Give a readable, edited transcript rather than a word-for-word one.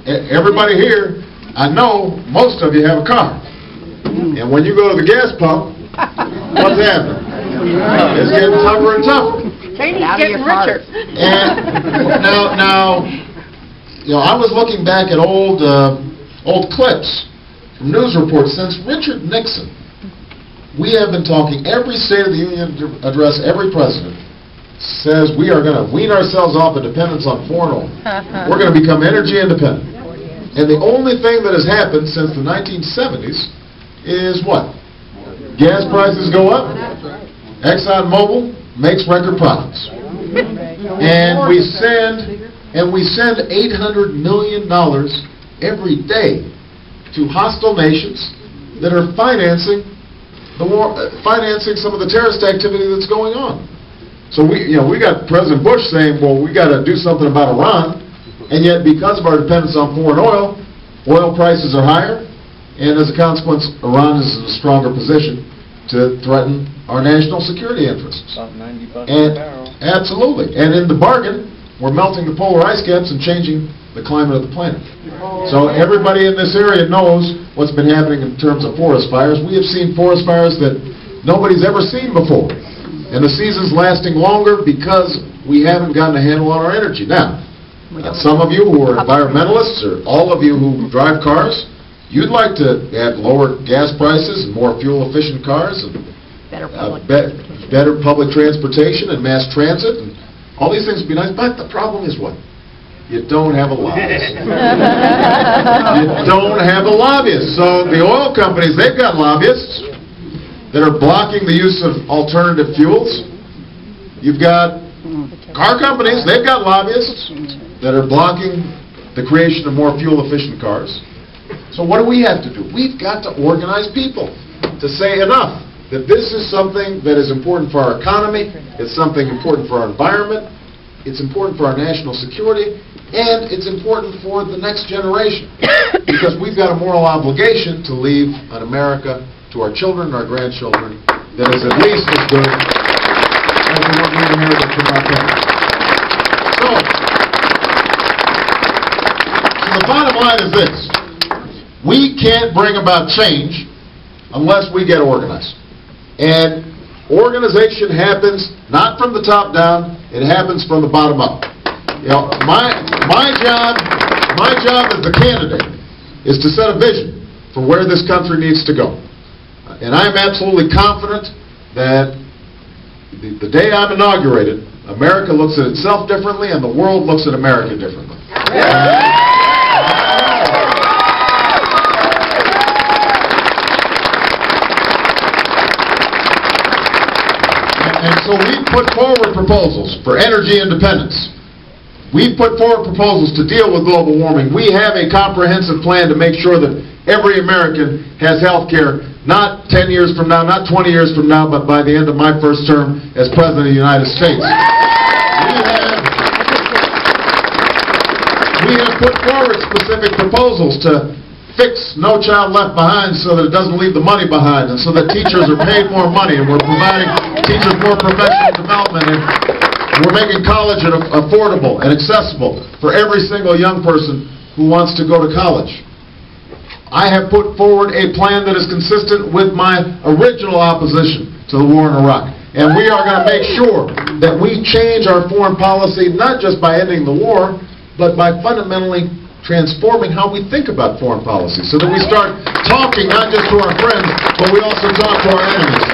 everybody here, I know most of you have a car. And when you go to the gas pump, what's happening? It's getting tougher and tougher. He's getting richer. And now, you know, I was looking back at old clips from news reports since Richard Nixon. We have been talking, every State of the Union address, every president says we are going to wean ourselves off of dependence on foreign oil. We're going to become energy independent. And the only thing that has happened since the 1970s is what? Gas prices go up. ExxonMobil makes record profits. And we send $800 million every day to hostile nations that are financing the war, financing some of the terrorist activity that's going on. So we got President Bush saying, well, we got to do something about Iran, and yet because of our dependence on foreign oil, oil prices are higher, and as a consequence, Iran is in a stronger position to threaten our national security interests. About $90 a barrel. Absolutely. And in the bargain, we're melting the polar ice caps and changing the climate of the planet. So everybody in this area knows what's been happening in terms of forest fires. We have seen forest fires that nobody's ever seen before. And the season's lasting longer because we haven't gotten a handle on our energy. Now, some of you who are environmentalists, or all of you who drive cars, you'd like to have lower gas prices and more fuel-efficient cars and better public transportation and mass transit, and all these things would be nice. But the problem is what? You don't have a lobbyist. You don't have a lobbyist. So the oil companies, they've got lobbyists that are blocking the use of alternative fuels. You've got car companies, they've got lobbyists that are blocking the creation of more fuel-efficient cars. So what do we have to do? We've got to organize people to say enough, that this is something that is important for our economy, it's something important for our environment, it's important for our national security, and it's important for the next generation. Because we've got a moral obligation to leave an America to our children and our grandchildren that is at least as good as the one we inherited from our parents. So the bottom line is this. We can't bring about change unless we get organized. And organization happens not from the top down, it happens from the bottom up. You know, my job as the candidate is to set a vision for where this country needs to go. And I'm absolutely confident that the day I'm inaugurated, America looks at itself differently and the world looks at America differently. And so we put forward proposals for energy independence. We've put forward proposals to deal with global warming. We have a comprehensive plan to make sure that every American has health care, not 10 years from now, not 20 years from now, but by the end of my first term as President of the United States. We have put forward specific proposals to fix No Child Left Behind so that it doesn't leave the money behind, and so that teachers are paid more money, and we're providing teachers more professional development, and we're making college affordable and accessible for every single young person who wants to go to college. I have put forward a plan that is consistent with my original opposition to the war in Iraq. And we are going to make sure that we change our foreign policy not just by ending the war, but by fundamentally transforming how we think about foreign policy, so that we start talking not just to our friends, but we also talk to our enemies.